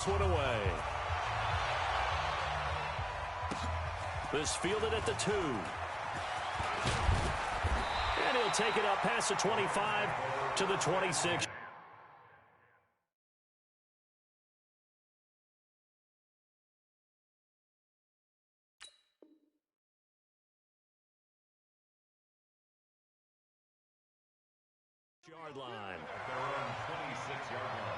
One away. This fielded at the 2. And he'll take it up past the 25 to the 26. Yard line. At their own 26-yard line.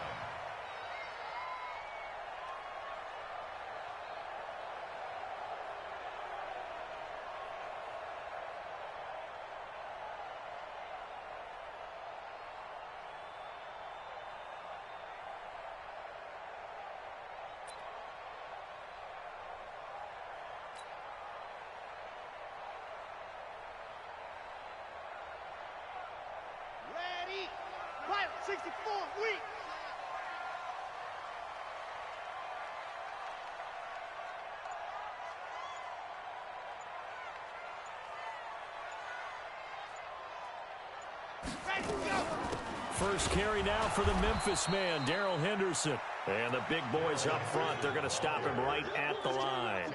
Ready, fire, 64, weak. Ready, go. First carry now for the Memphis man, Darrell Henderson. And the big boys up front, they're going to stop him right at the line.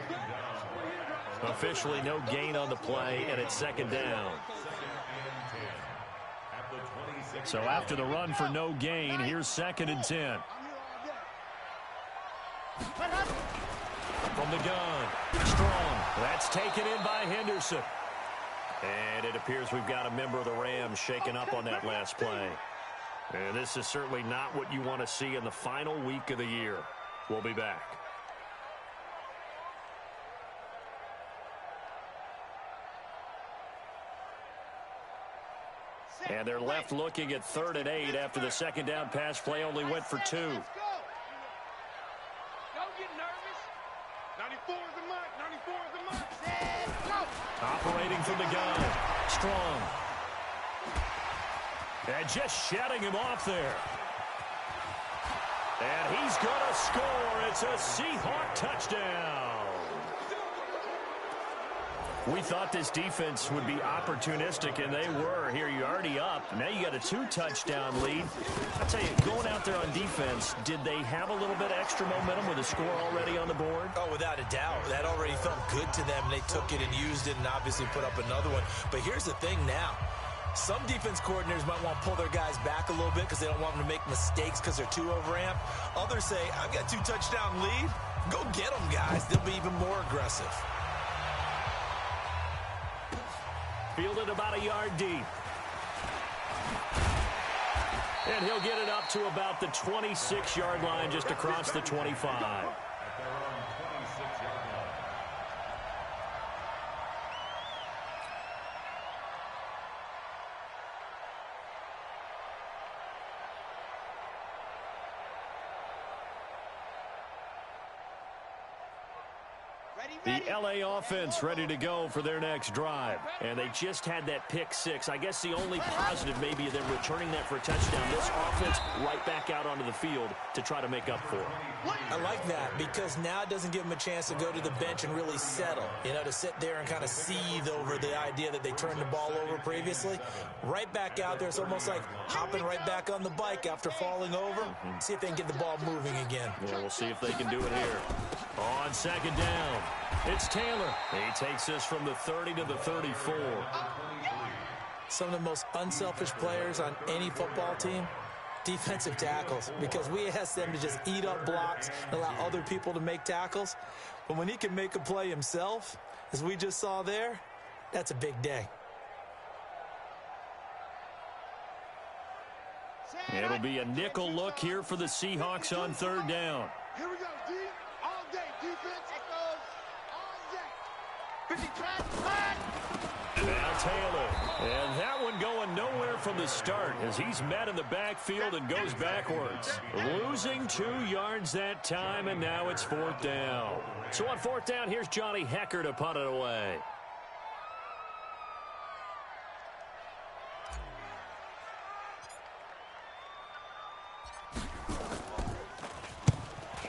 Officially no gain on the play, and it's second down. So after the run for no gain, here's 2nd and 10. From the gun, Strong. That's taken in by Henderson. And it appears we've got a member of the Rams shaken up on that last play. And this is certainly not what you want to see in the final week of the year. We'll be back. And they're left looking at 3rd and 8 after the second down pass play only went for 2. Don't get nervous. 94 is the mark. 94 is the mark. Set, go. Operating from the gun. Strong. And just shutting him off there. And he's going to score. It's a Seahawk touchdown. We thought this defense would be opportunistic, and they were. Here, you're already up. Now you got a 2-touchdown lead. I'll tell you, going out there on defense, did they have a little bit of extra momentum with a score already on the board? Oh, without a doubt. That already felt good to them. They took it and used it and obviously put up another one. But here's the thing now. Some defense coordinators might want to pull their guys back a little bit because they don't want them to make mistakes because they're too overamped. Others say, I've got 2-touchdown lead. Go get them, guys. They'll be even more aggressive. Fielded about a yard deep. And he'll get it up to about the 26-yard line, just across the 25. At their own 26-yard line. The LA offense ready to go for their next drive. And they just had that pick 6. I guess the only positive maybe of them returning that for a touchdown. This offense right back out onto the field to try to make up for it. I like that because now it doesn't give them a chance to go to the bench and really settle. You know, to sit there and kind of seethe over the idea that they turned the ball over previously. Right back out there, it's almost like hopping right back on the bike after falling over. See if they can get the ball moving again. Yeah, we'll see if they can do it here. On second down, it's Taylor. He takes this from the 30 to the 34. Some of the most unselfish players on any football team, defensive tackles, because we ask them to just eat up blocks and allow other people to make tackles. But when he can make a play himself, as we just saw there, that's a big day. It'll be a nickel look here for the Seahawks on 3rd down. Here we go, D. All day, defense. Echoes. All day. 50 track. Now Taylor. And that one going nowhere from the start as he's met in the backfield and goes backwards. Losing 2 yards that time, and now it's 4th down. So on 4th down, here's Johnny Hecker to punt it away.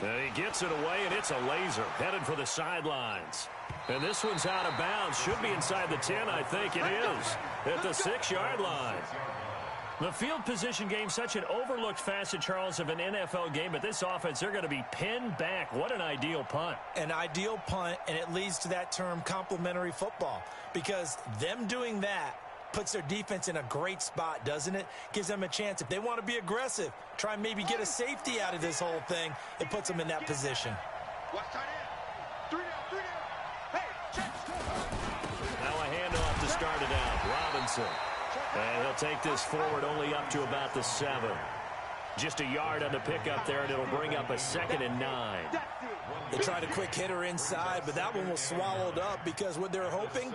And he gets it away, and it's a laser headed for the sidelines. And this one's out of bounds. Should be inside the 10, I think it is. At the 6-yard line. The field position game, such an overlooked facet, Charles, of an NFL game, but this offense, they're going to be pinned back. What an ideal punt. An ideal punt, and it leads to that term complementary football, because them doing that puts their defense in a great spot, doesn't it? Gives them a chance. If they want to be aggressive, try and maybe get a safety out of this whole thing, it puts them in that position. Watch tight end. 3 down. Hey, check. Now a handoff to start it out. Robinson. And he'll take this forward only up to about the 7. Just a yard on the pickup there, and it'll bring up a 2nd and 9. They tried a quick hitter inside, but that one was swallowed up because what they're hoping,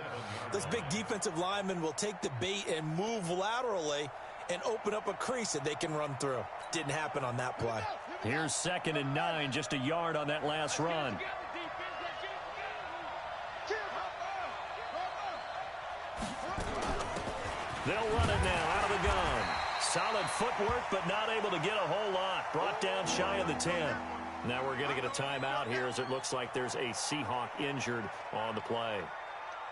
this big defensive lineman will take the bait and move laterally and open up a crease that they can run through. Didn't happen on that play. Here's 2nd and 9, just a yard on that last run. They'll run it now out of the gun. Solid footwork, but not able to get a whole lot. Brought down shy of the 10. Now we're going to get a timeout here as it looks like there's a Seahawk injured on the play.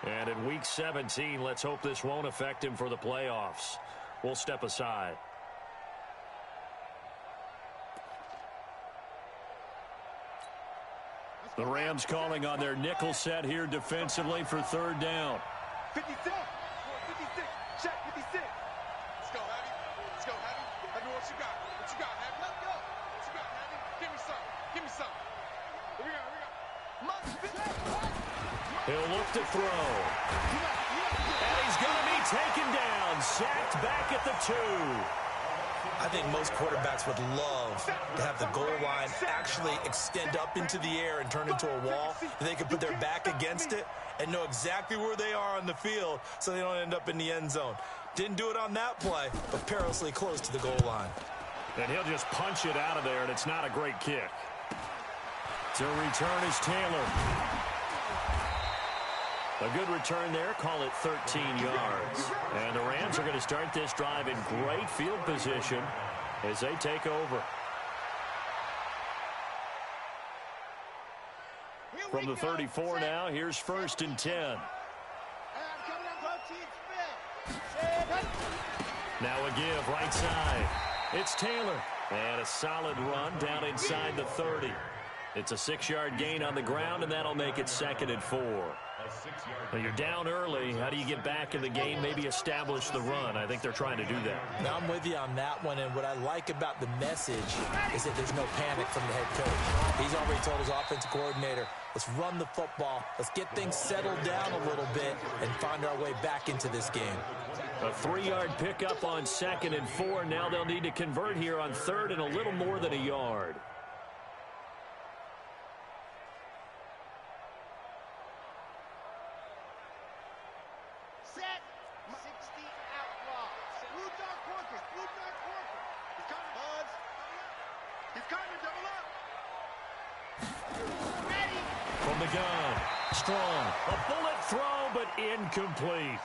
And in Week 17, let's hope this won't affect him for the playoffs. We'll step aside. The Rams calling on their nickel set here defensively for 3rd down. 56. Check 56. Let's go, Heavy. Let's go, Heavy. Heavy, what you got? What you got, Heavy? Let's go. What you got, Heavy? Give me some. Give me some. Here we go. He'll look to throw. And he's going to be taken down. Sacked back at the 2. I think most quarterbacks would love to have the goal line actually extend up into the air and turn into a wall. And they can put their back against it and know exactly where they are on the field so they don't end up in the end zone. Didn't do it on that play, but perilously close to the goal line. And he'll just punch it out of there, and it's not a great kick. To return is Taylor. A good return there, call it 13 yards. And the Rams are going to start this drive in great field position as they take over. From the 34 now, here's 1st and 10. Now a give right side. It's Taylor. And a solid run down inside the 30. It's a 6-yard gain on the ground, and that'll make it 2nd and 4. Well, you're down early. How do you get back in the game, maybe establish the run? I think they're trying to do that. Now I'm with you on that one, and what I like about the message is that there's no panic from the head coach. He's already told his offensive coordinator, let's run the football, let's get things settled down a little bit, and find our way back into this game. A 3-yard pickup on 2nd and 4. Now they'll need to convert here on 3rd and a little more than a yard. From the gun, Strong. A bullet throw, but incomplete.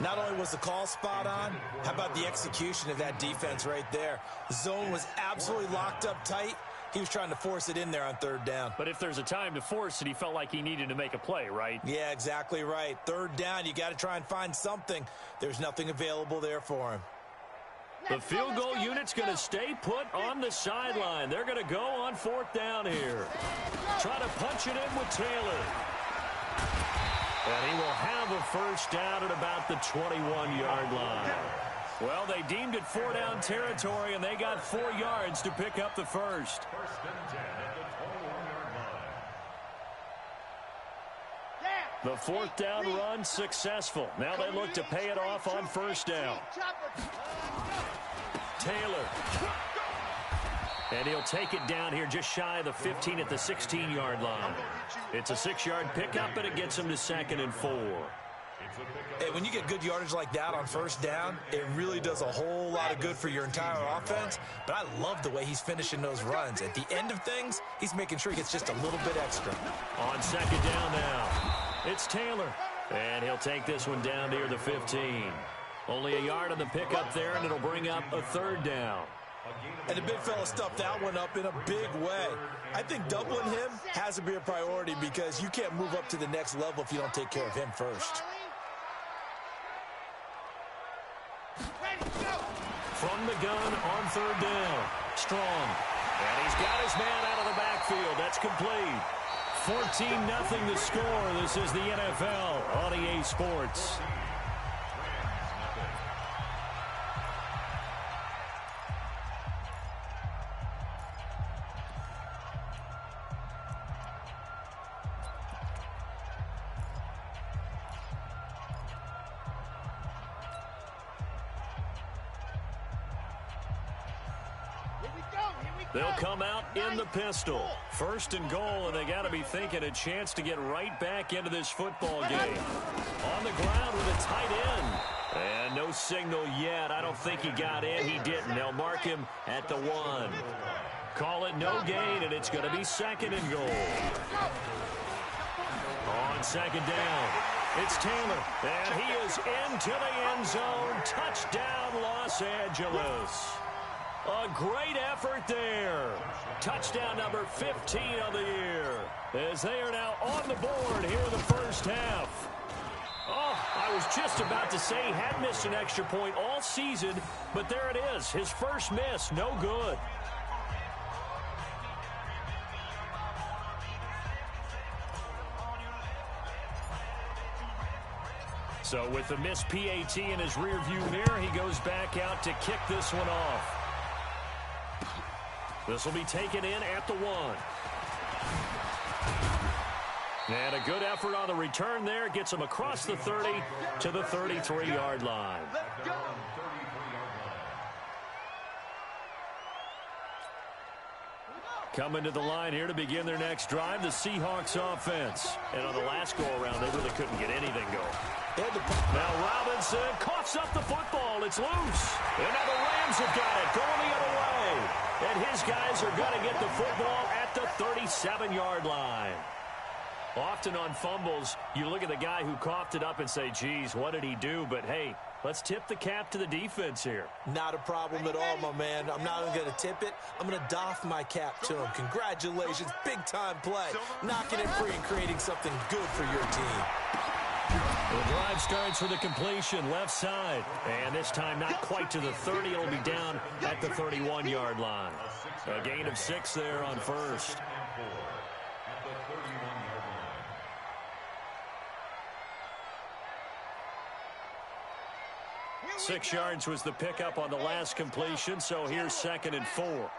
Not only was the call spot on, how about the execution of that defense right there? The zone was absolutely locked up tight. He was trying to force it in there on 3rd down. But if there's a time to force it, he felt like he needed to make a play, right? Yeah, exactly right. 3rd down, you got to try and find something. There's nothing available there for him. The field goal unit's going to stay put on the sideline. They're going to go on 4th down here. Try to punch it in with Taylor. And he will have a 1st down at about the 21-yard line. Well, they deemed it 4-down territory, and they got 4 yards to pick up the 1st. 1st and 10 at the 21-yard line. The 4th down run successful. Now they look to pay it off on 1st down. Taylor. And he'll take it down here just shy of the 15 at the 16-yard line. It's a 6-yard pickup, but it gets him to 2nd and 4. Hey, when you get good yardage like that on 1st down, it really does a whole lot of good for your entire offense. But I love the way he's finishing those runs. At the end of things, he's making sure he gets just a little bit extra. On 2nd down now, it's Taylor. And he'll take this one down near the 15. Only a yard on the pickup there, and it'll bring up a 3rd down. And the big fella stuffed that one up in a big way. I think doubling him has to be a priority because you can't move up to the next level if you don't take care of him first. From the gun on third down. Strong. And he's got his man out of the backfield. That's complete. 14-0 the score. This is the NFL on EA Sports. They'll come out in the pistol. First and goal, and they got to be thinking a chance to get right back into this football game. On the ground with a tight end. And no signal yet. I don't think he got in. He didn't. They'll mark him at the 1. Call it no gain, and it's going to be second and goal. On second down, it's Taylor. And he is into the end zone. Touchdown, Los Angeles. A great effort there. Touchdown number 15 of the year, as they are now on the board here in the first half. Oh, I was just about to say he had missed an extra point all season, but there it is. His first miss, no good. So with the missed PAT in his rearview mirror, he goes back out to kick this one off. This will be taken in at the 1. And a good effort on the return there. Gets him across the 30 to the 33-yard line. Coming to the line here to begin their next drive, the Seahawks offense. And on the last go-around, they really couldn't get anything going. Now Robinson coughs up the football. It's loose. And now the Rams have got it going the other way. And his guys are going to get the football at the 37-yard line. Often on fumbles, you look at the guy who coughed it up and say, geez, what did he do? But, hey, let's tip the cap to the defense here. Not a problem at all, my man. I'm not even going to tip it. I'm going to doff my cap to him. Congratulations. Big-time play. Knocking it free and creating something good for your team. The drive starts with a completion left side. And this time not quite to the 30. It'll be down at the 31-yard line. A gain of 6 there on first. 6 yards was the pickup on the last completion, so here's 2nd and 4.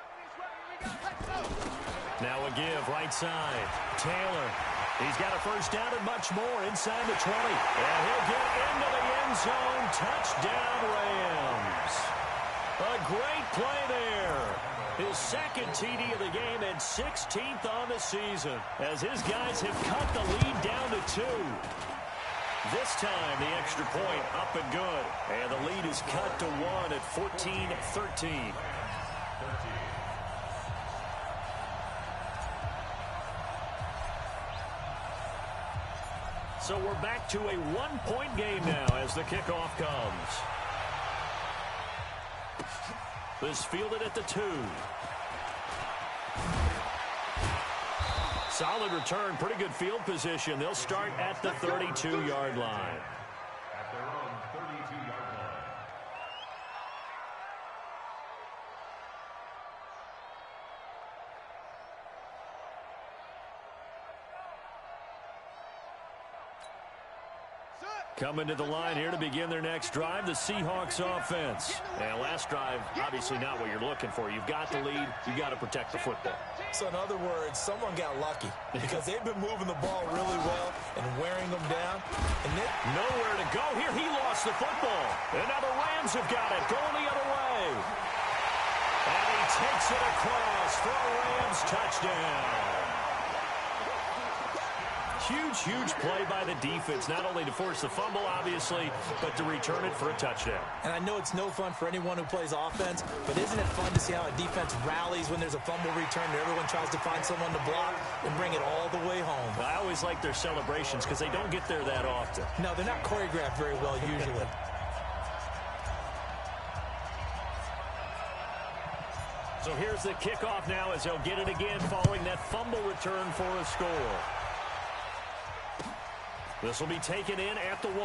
Now a give, right side. Taylor, he's got a first down and much more inside the 20. And he'll get into the end zone. Touchdown, Rams. A great play there. His second TD of the game and 16th on the season, as his guys have cut the lead down to 2. This time, the extra point up and good. And the lead is cut to 1 at 14-13. So we're back to a 1-point game now as the kickoff comes. This fielded at the 2. Solid return, pretty good field position. They'll start at the 32-yard line. At their own 32-yard line. Coming to the line here to begin their next drive, the Seahawks offense. And last drive, obviously not what you're looking for. You've got the lead. You've got to protect the football. So in other words, someone got lucky because they've been moving the ball really well and wearing them down. And nowhere to go here. He lost the football. And now the Rams have got it going the other way. And he takes it across for a Rams touchdown. Huge, huge play by the defense, not only to force the fumble, obviously, but to return it for a touchdown. And I know it's no fun for anyone who plays offense, but isn't it fun to see how a defense rallies when there's a fumble return and everyone tries to find someone to block and bring it all the way home? I always like their celebrations because they don't get there that often. No, they're not choreographed very well usually. So here's the kickoff now as they'll get it again following that fumble return for a score. This will be taken in at the 1.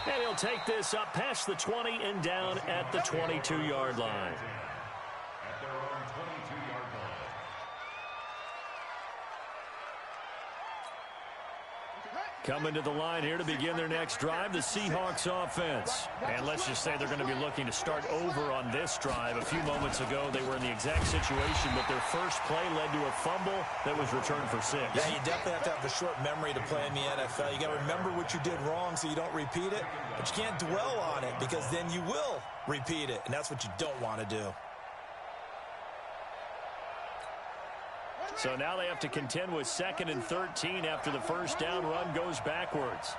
And he'll take this up past the 20 and down at the 22-yard line. At their own 22-yard line. Coming to the line here to begin their next drive, the Seahawks offense. And let's just say they're going to be looking to start over on this drive. A few moments ago, they were in the exact situation, but their first play led to a fumble that was returned for 6. Yeah, you definitely have to have a short memory to play in the NFL. You got to remember what you did wrong so you don't repeat it, but you can't dwell on it because then you will repeat it, and that's what you don't want to do. So now they have to contend with 2nd and 13 after the first down run goes backwards.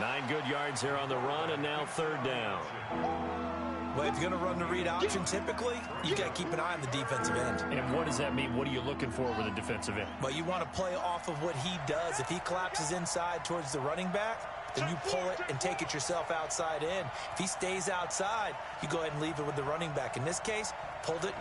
Nine good yards there on the run, and now 3rd down. Well, if you're going to run the read option, typically, you got to keep an eye on the defensive end. And what does that mean? What are you looking for with a defensive end? Well, you want to play off of what he does. If he collapses inside towards the running back, then you pull it and take it yourself outside in. If he stays outside, you go ahead and leave it with the running back. In this case, pulled it and